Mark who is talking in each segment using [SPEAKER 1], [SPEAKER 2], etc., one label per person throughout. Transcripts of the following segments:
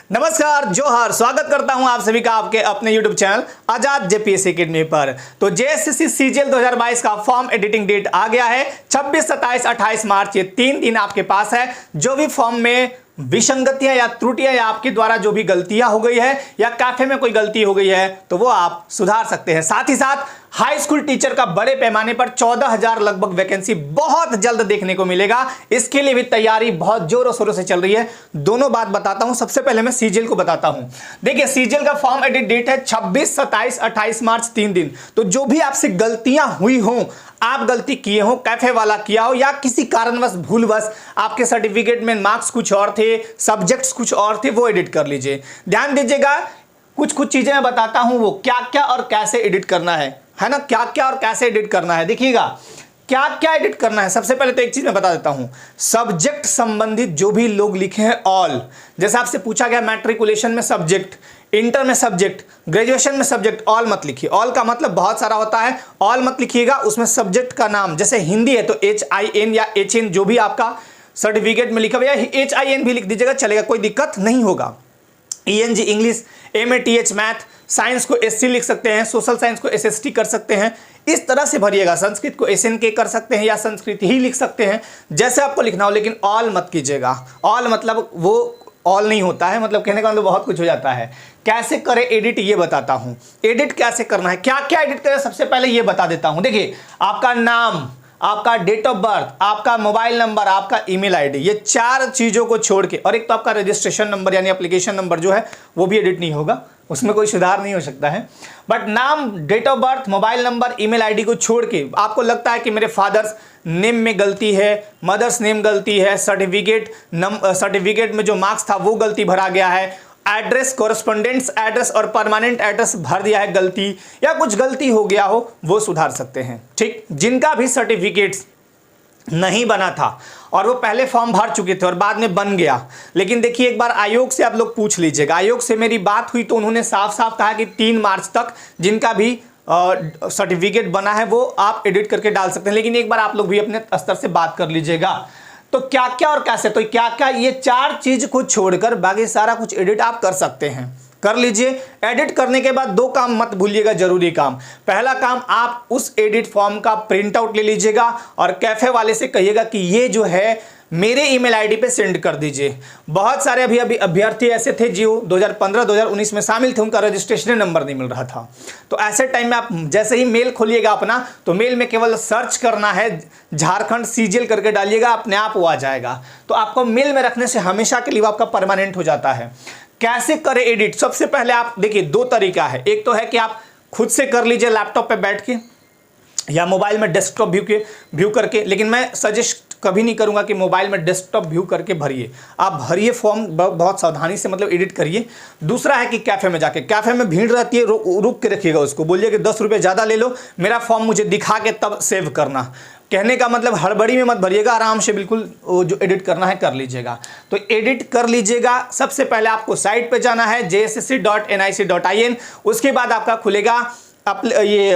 [SPEAKER 1] नमस्कार, जोहार। स्वागत करता हूं आप सभी का आपके अपने YouTube चैनल आजाद जेपीएससी अकेडमी पर। तो जेएसएससी सीजीएल 2022 का फॉर्म एडिटिंग डेट आ गया है 26, 27, 28 मार्च। ये 3 दिन आपके पास है। जो भी फॉर्म में विसंगतियां या त्रुटियां या आपके द्वारा जो भी गलतियां हो गई है या कैफे में कोई गलती हो गई है तो वो आप सुधार सकते हैं। साथ ही साथ हाई स्कूल टीचर का बड़े पैमाने पर 14,000 लगभग वैकेंसी बहुत जल्द देखने को मिलेगा। इसके लिए भी तैयारी बहुत जोरों शोरों से चल रही है। दोनों बात बताता हूं। सबसे पहले मैं सीजीएल को बताता हूं। देखिए, सीजीएल का फॉर्म एडिट डेट है 26, 27, 28 मार्च, 3 दिन। तो जो भी आपसे गलतियां हुई हों, आप गलती किए हो, कैफे वाला किया हो या किसी कारणवश भूलवश आपके सर्टिफिकेट में मार्क्स कुछ और थे, सब्जेक्ट्स कुछ और थे, वो एडिट कर लीजिए। ध्यान दीजिएगा, कुछ चीजें मैं बताता हूं, वो क्या क्या और कैसे एडिट करना है ना, क्या क्या और कैसे एडिट करना है। देखिएगा क्या क्या एडिट करना है। सबसे पहले तो एक चीज मैं बता देता हूं, सब्जेक्ट संबंधित जो भी लोग लिखे हैं ऑल, जैसे आपसे पूछा गया मैट्रिकुलेशन में सब्जेक्ट, इंटर में सब्जेक्ट, ग्रेजुएशन में सब्जेक्ट, ऑल मत लिखिए। ऑल का मतलब बहुत सारा होता है, ऑल मत लिखिएगा। उसमें सब्जेक्ट का नाम, जैसे हिंदी है तो HIN या HN जो भी आपका सर्टिफिकेट में लिखा हुआ है, HIN भी लिख दीजिएगा, चलेगा, कोई दिक्कत नहीं होगा। ENG English, MATH math, science को SC लिख सकते हैं, सोशल साइंस को SST कर सकते हैं। इस तरह से भरिएगा। संस्कृत को SNK कर सकते हैं या संस्कृत ही लिख सकते हैं, जैसे आपको लिखना हो, लेकिन ऑल मत कीजिएगा। ऑल मतलब वो ऑल नहीं होता है, मतलब कहने का मतलब बहुत कुछ हो जाता है। कैसे करें एडिट ये बताता हूं। एडिट कैसे करना है, क्या क्या एडिट करें, सबसे पहले ये बता देता हूं। देखिए, आपका नाम, आपका डेट ऑफ बर्थ, आपका मोबाइल नंबर, आपका ईमेल आईडी, ये 4 चीजों को छोड़ के, और एक तो आपका रजिस्ट्रेशन नंबर यानी एप्लीकेशन नंबर जो है वो भी एडिट नहीं होगा, उसमें कोई सुधार नहीं हो सकता है। बट नाम, date of birth, mobile number, email ID को छोड़ के आपको लगता है कि मेरे फादर्स नेम में गलती है, मदर्स नेम गलती है, सर्टिफिकेट में जो मार्क्स था वो गलती भरा गया है, एड्रेस, कॉरेस्पोंडेंस एड्रेस और परमानेंट एड्रेस भर दिया है गलती, या कुछ गलती हो गया हो, वो सुधार सकते हैं। ठीक, जिनका भी सर्टिफिकेट्स नहीं बना था और वो पहले फॉर्म भर चुके थे और बाद में बन गया, लेकिन देखिए एक बार आयोग से आप लोग पूछ लीजिएगा। आयोग से मेरी बात हुई तो उन्होंने साफ साफ कहा कि 3 मार्च तक जिनका भी सर्टिफिकेट बना है वो आप एडिट करके डाल सकते हैं, लेकिन एक बार आप लोग भी अपने स्तर से बात कर लीजिएगा। तो क्या क्या और कैसे, तो क्या क्या, ये 4 चीज को छोड़कर बाकी सारा कुछ एडिट आप कर सकते हैं, कर लीजिए। एडिट करने के बाद 2 काम मत भूलिएगा, जरूरी काम। पहला काम, आप उस एडिट फॉर्म का प्रिंट आउट ले लीजिएगा और कैफे वाले से कहिएगा कि ये जो है मेरे ईमेल आईडी पे सेंड कर दीजिए। बहुत सारे अभी अभ्यर्थी ऐसे थे जो 2015-2019 में शामिल थे, उनका रजिस्ट्रेशन नंबर नहीं मिल रहा था। तो ऐसे टाइम में आप जैसे ही मेल खोलिएगा अपना, तो मेल में केवल सर्च करना है झारखंड सीजीएल करके डालिएगा, अपने आप वो आ जाएगा। तो आपको मेल में रखने से हमेशा के लिए आपका परमानेंट हो जाता है। कैसे करें एडिट, सबसे पहले आप देखिए 2 तरीका है। एक तो है कि आप खुद से कर लीजिए लैपटॉप पे बैठ के या मोबाइल में डेस्कटॉप व्यू करके, लेकिन मैं सजेस्ट कभी नहीं करूंगा कि मोबाइल में डेस्कटॉप व्यू करके भरिए। आप भरिए फॉर्म बहुत सावधानी से, मतलब एडिट करिए। दूसरा है कि कैफे में जाके, कैफे में भीड़ रहती है, रुक के रखिएगा उसको, बोलिए कि 10 रुपये ज़्यादा ले लो, मेरा फॉर्म मुझे दिखा के तब सेव करना। कहने का मतलब हड़बड़ी में मत भरिएगा, आराम से बिल्कुल जो एडिट करना है कर लीजिएगा। तो एडिट कर लीजिएगा। सबसे पहले आपको साइट पे जाना है jssc.nic.in। उसके बाद आपका खुलेगा ये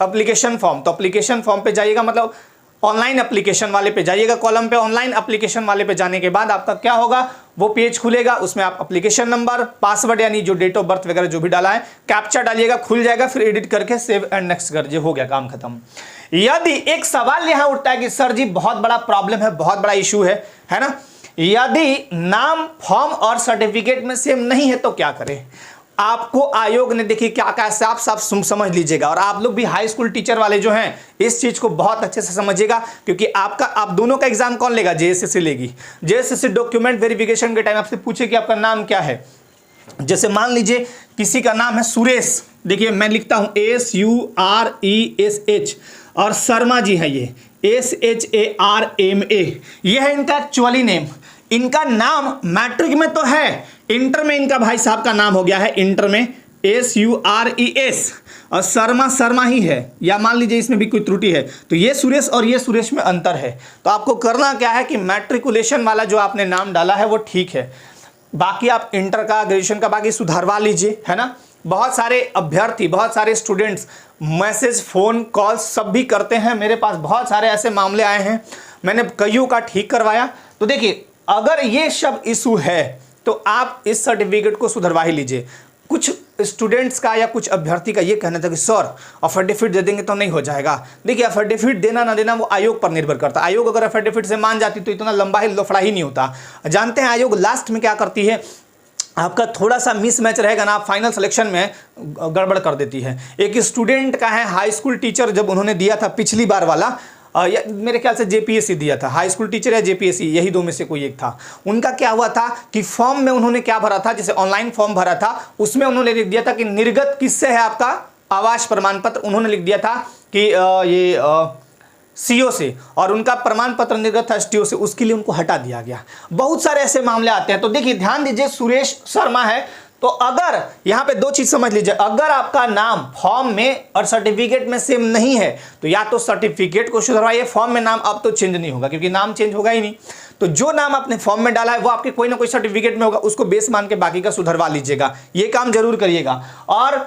[SPEAKER 1] एप्लीकेशन फॉर्म। तो एप्लीकेशन फॉर्म पे जाइएगा, मतलब ऑनलाइन एप्लीकेशन वाले पे जाइएगा, कॉलम पे ऑनलाइन एप्लीकेशन वाले पे जाने के बाद आपका क्या होगा, वो पेज खुलेगा। उसमें आप एप्लीकेशन नंबर, पासवर्ड यानी जो डेट ऑफ बर्थ वगैरह जो भी डाला है, कैप्चा डालिएगा, खुल जाएगा। फिर एडिट करके सेव एंड नेक्स्ट कर दीजिए, हो गया, काम खत्म। यदि एक सवाल यहां उठता है कि सर जी बहुत बड़ा प्रॉब्लम है, बहुत बड़ा इशू है ना, यदि नाम फॉर्म और सर्टिफिकेट में सेम नहीं है तो क्या करें। आपको आयोग ने, देखिए क्या क्या, साफ साफ समझ लीजिएगा। और आप लोग भी हाई स्कूल टीचर वाले जो हैं, इस चीज को बहुत अच्छे से समझिएगा, क्योंकि आप दोनों का एग्जाम कौन लेगा, जेएसएससी लेगी। जेएसएससी डॉक्यूमेंट वेरिफिकेशन के टाइम आपसे पूछे कि आपका नाम क्या है। जैसे मान लीजिए किसी का नाम है सुरेश, देखिए मैं लिखता हूं SURESH, और शर्मा जी है ये SHARMA, ये है इनका एक्चुअली नेम। इनका नाम मैट्रिक में तो है, इंटर में इनका भाई साहब का नाम हो गया है, इंटर में SURES, और शर्मा ही है, या मान लीजिए इसमें भी कोई त्रुटि है तो ये सुरेश और ये सुरेश में अंतर है। तो आपको करना क्या है कि मैट्रिकुलेशन वाला जो आपने नाम डाला है वो ठीक है, बाकी आप इंटर का, ग्रेजुएशन का बाकी सुधारवा लीजिए, है ना। बहुत सारे अभ्यर्थी, बहुत सारे स्टूडेंट्स मैसेज, फ़ोन, कॉल सब भी करते हैं। मेरे पास बहुत सारे ऐसे मामले आए हैं, मैंने कईयों का ठीक करवाया। तो देखिए, अगर ये सब इशू है तो आप इस सर्टिफिकेट को सुधरवा ही लीजिए। कुछ स्टूडेंट्स का या कुछ अभ्यर्थी का ये कहना था कि सर एफिडेविट दे देंगे तो नहीं हो जाएगा। देखिए, एफिडेविट देना ना देना वो आयोग पर निर्भर करता है। आयोग अगर एफिडेविट से मान जाती तो इतना लंबा ही लफड़ा ही नहीं होता। जानते हैं आयोग लास्ट में क्या करती है, आपका थोड़ा सा मिसमैच रहेगा ना, आप फाइनल सिलेक्शन में गड़बड़ कर देती है। एक स्टूडेंट का है हाई स्कूल टीचर, जब उन्होंने दिया था पिछली बार वाला, या मेरे ख्याल से जेपीएससी दिया था, हाई स्कूल टीचर या जेपीएससी, यही दो में से कोई एक था। उनका क्या हुआ था कि फॉर्म में उन्होंने क्या भरा था, जैसे ऑनलाइन फॉर्म भरा था, उसमें उन्होंने लिख दिया था कि निर्गत किससे है आपका आवास प्रमाण पत्र, उन्होंने लिख दिया था कि ये सीओ से, और उनका प्रमाण पत्र निर्गत था एसटीओ से, उसके लिए उनको हटा दिया गया। बहुत सारे ऐसे मामले आते हैं। तो देखिए ध्यान दीजिए, सुरेश शर्मा है, तो अगर यहां पे दो चीज समझ लीजिए, अगर आपका नाम फॉर्म में और सर्टिफिकेट में सेम नहीं है तो या तो सर्टिफिकेट को सुधरवाइए, फॉर्म में नाम अब तो चेंज नहीं होगा क्योंकि नाम चेंज होगा ही नहीं। तो जो नाम आपने फॉर्म में डाला है वो आपके कोई ना कोई सर्टिफिकेट में होगा, उसको बेस मान के बाकी का सुधरवा लीजिएगा। ये काम जरूर करिएगा। और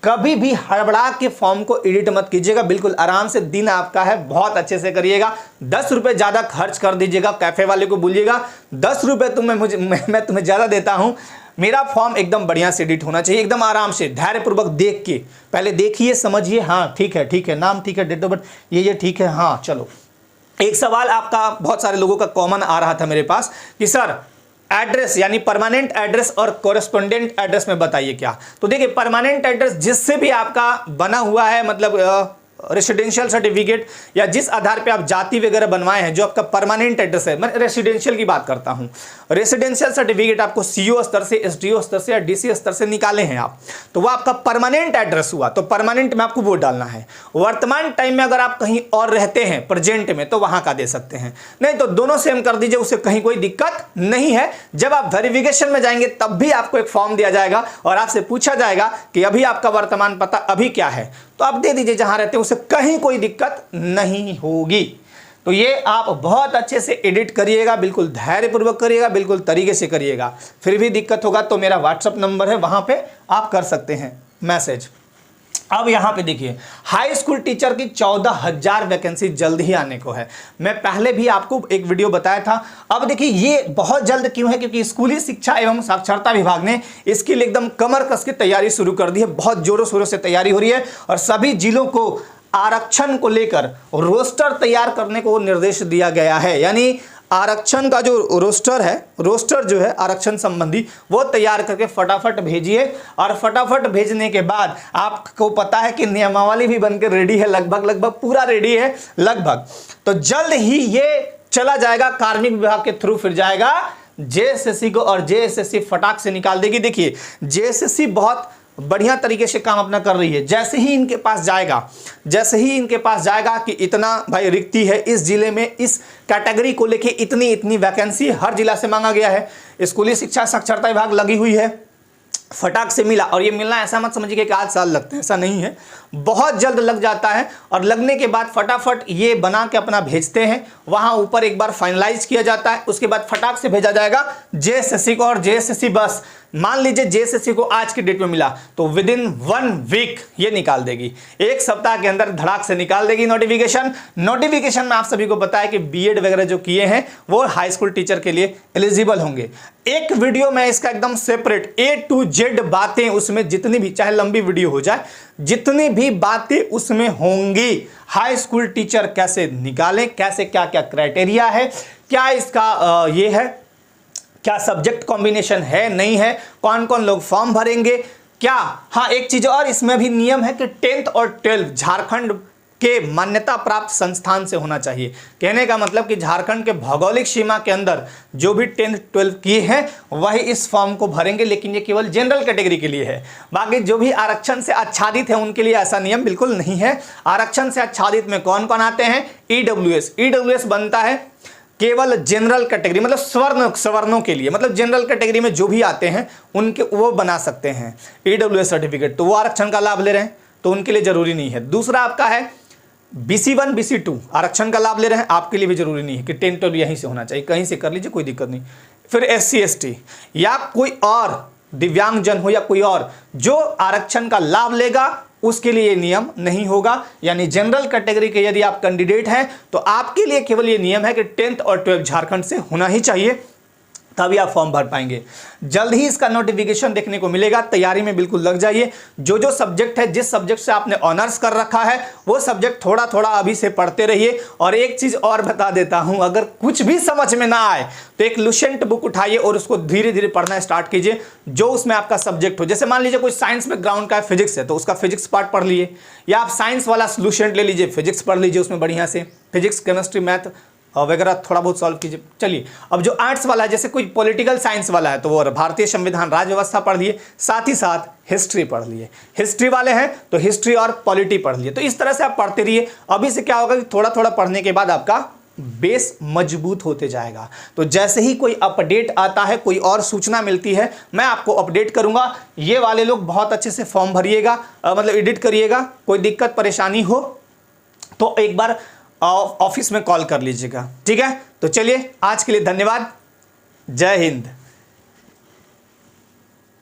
[SPEAKER 1] कभी भी हड़बड़ा के फॉर्म को एडिट मत कीजिएगा, बिल्कुल आराम से, दिन आपका है, बहुत अच्छे से करिएगा। 10 रुपए ज्यादा खर्च कर दीजिएगा, कैफे वाले को बोलिएगा 10 रुपए मैं तुम्हें ज्यादा देता हूं, मेरा फॉर्म एकदम बढ़िया से एडिट होना चाहिए, एकदम आराम से धैर्यपूर्वक देख के, पहले देखिए समझिए, हाँ ठीक है नाम ठीक है, डेट ऑफ बर्थ ये ठीक है, हाँ चलो। एक सवाल आपका बहुत सारे लोगों का कॉमन आ रहा था मेरे पास कि सर एड्रेस यानी परमानेंट एड्रेस और कॉरेस्पोंडेंट एड्रेस में बताइए क्या। तो देखिए, परमानेंट एड्रेस जिससे भी आपका बना हुआ है, मतलब रेसिडेंशियल सर्टिफिकेट या जिस आधार पे आप जाति वगैरह बनवाए हैं, जो आपका परमानेंट एड्रेस है, मैं रेसिडेंशियल की बात करता हूं, रेसिडेंशियल सर्टिफिकेट आपको सीओ स्तर से, एसडीओ स्तर से या डीसी स्तर से निकाले हैं आप, तो वो आपका परमानेंट एड्रेस हुआ। तो परमानेंट में आपको वो डालना है। वर्तमान टाइम में अगर आप कहीं और रहते हैं प्रेजेंट में, तो वहां का दे सकते हैं, नहीं तो दोनों सेम कर दीजिए, उससे कहीं कोई दिक्कत नहीं है। जब आप वेरिफिकेशन में जाएंगे तब भी आपको एक फॉर्म दिया जाएगा और आपसे पूछा जाएगा कि अभी आपका वर्तमान पता अभी क्या है, तो आप दे दीजिए जहां रहते हैं, उससे कहीं कोई दिक्कत नहीं होगी। तो ये आप बहुत अच्छे से एडिट करिएगा, बिल्कुल धैर्यपूर्वक करिएगा, बिल्कुल तरीके से करिएगा। फिर भी दिक्कत होगा तो मेरा व्हाट्सएप नंबर है, वहां पे आप कर सकते हैं मैसेज। अब यहां पे देखिए, हाई स्कूल टीचर की 14,000 वैकेंसी जल्द ही आने को है। मैं पहले भी आपको एक वीडियो बताया था। अब देखिए ये बहुत जल्द क्यों है, क्योंकि स्कूली शिक्षा एवं साक्षरता विभाग ने इसके लिए एकदम कमर कस की तैयारी शुरू कर दी है। बहुत जोरों शोरों से तैयारी हो रही है और सभी जिलों को आरक्षण को लेकर रोस्टर तैयार करने को निर्देश दिया गया है। यानी आरक्षण का जो रोस्टर जो है आरक्षण संबंधी, वो तैयार करके फटाफट भेजिए। और फटाफट भेजने के बाद आपको पता है कि नियमावली भी बनकर रेडी है, लगभग पूरा रेडी है लगभग। तो जल्द ही ये चला जाएगा कार्मिक विभाग के थ्रू, फिर जाएगा जेएसएससी को और जेएसएससी फटाक से निकाल देगी। देखिए जेएसएससी बहुत बढ़िया तरीके से काम अपना कर रही है। जैसे ही इनके पास जाएगा कि इतना भाई रिक्ति है इस जिले में, इस कैटेगरी को लेके इतनी वैकेंसी हर जिला से मांगा गया है, स्कूली शिक्षा साक्षरता विभाग लगी हुई है, फटाक से मिला। और ये मिलना ऐसा मत समझिए कि 8 साल लगते हैं, ऐसा नहीं है, बहुत जल्द लग जाता है। और लगने के बाद फटाफट ये बना के अपना भेजते हैं, वहां ऊपर एक बार फाइनलाइज किया जाता है, उसके बाद फटाक से भेजा जाएगा जेएसएससी को। और जेएसएससी बस मान लीजिए जेएसएससी को आज की डेट में मिला तो विद इन 1 वीक ये निकाल देगी, 1 सप्ताह के अंदर धड़ाक से निकाल देगी नोटिफिकेशन में आप सभी को पता है कि बीएड वगैरह जो किए हैं वो हाई स्कूल टीचर के लिए एलिजिबल होंगे। एक वीडियो में इसका एकदम सेपरेट A to Z बातें, उसमें जितनी भी, चाहे लंबी वीडियो हो जाए, जितनी भी बातें उसमें होंगी, हाई स्कूल टीचर कैसे निकालें, कैसे क्या क्या क्राइटेरिया है, क्या इसका ये है, क्या सब्जेक्ट कॉम्बिनेशन है नहीं है, कौन कौन लोग फॉर्म भरेंगे, क्या, हाँ एक चीज और इसमें भी नियम है कि 10th और 12th झारखंड के मान्यता प्राप्त संस्थान से होना चाहिए। कहने का मतलब कि झारखंड के भौगोलिक सीमा के अंदर जो भी 10th 12th किए हैं वही इस फॉर्म को भरेंगे, लेकिन ये केवल जनरल कैटेगरी के लिए है। बाकी जो भी आरक्षण से आच्छादित है उनके लिए ऐसा नियम बिल्कुल नहीं है। आरक्षण से आच्छादित में कौन कौन आते हैं, ईडब्ल्यूएस बनता है केवल जनरल कैटेगरी, मतलब सवर्णों के लिए, मतलब जनरल कैटेगरी में जो भी आते हैं उनके वो बना सकते हैं ईडब्ल्यूएस सर्टिफिकेट, तो वो आरक्षण का लाभ ले रहे हैं, तो उनके लिए जरूरी नहीं है। दूसरा आपका है BC1 BC2 आरक्षण का लाभ ले रहे हैं, आपके लिए भी जरूरी नहीं है कि 10 12 यहीं से होना चाहिए, कहीं से कर लीजिए, कोई दिक्कत नहीं। फिर SC ST या कोई और दिव्यांगजन हो या कोई और जो आरक्षण का लाभ लेगा उसके लिए ये नियम नहीं होगा। यानी जनरल कैटेगरी के यदि आप कैंडिडेट हैं तो आपके लिए केवल ये नियम है कि 10th और 12th झारखंड से होना ही चाहिए। तभी आप फॉर्म भर पाएंगे। जल्द ही इसका नोटिफिकेशन देखने को मिलेगा, तैयारी में बिल्कुल लग जाइए। जो जो सब्जेक्ट है, जिस सब्जेक्ट से आपने ऑनर्स कर रखा है वो सब्जेक्ट थोड़ा थोड़ा अभी से पढ़ते रहिए। और एक चीज़ और बता देता हूं, अगर कुछ भी समझ में ना आए तो एक लुसेंट बुक उठाइए और उसको धीरे धीरे पढ़ना स्टार्ट कीजिए, जो उसमें आपका सब्जेक्ट हो। जैसे मान लीजिए कोई साइंस में ग्राउंड का है, फिजिक्स है, तो उसका फिजिक्स पार्ट पढ़ लिए, या आप साइंस वाला लुसेंट ले लीजिए, फिजिक्स पढ़ लीजिए उसमें बढ़िया से, फिजिक्स केमिस्ट्री मैथ वगैरह थोड़ा बहुत सॉल्व कीजिए। चलिए, अब जो आर्ट्स वाला है, जैसे कोई पॉलिटिकल साइंस वाला है, तो वो भारतीय संविधान राज्य व्यवस्था पढ़ लिए, साथ ही साथ हिस्ट्री पढ़ लिए। हिस्ट्री वाले हैं तो हिस्ट्री और पॉलिटी पढ़ लिए। तो इस तरह से आप पढ़ते रहिए। अभी से क्या होगा कि थोड़ा थोड़ा पढ़ने के बाद आपका बेस मजबूत होते जाएगा। तो जैसे ही कोई अपडेट आता है, कोई और सूचना मिलती है, मैं आपको अपडेट करूंगा। ये वाले लोग बहुत अच्छे से फॉर्म भरिएगा, मतलब एडिट करिएगा। कोई दिक्कत परेशानी हो तो एक बार ऑफिस में कॉल कर लीजिएगा, ठीक है। तो चलिए, आज के लिए धन्यवाद। जय हिंद।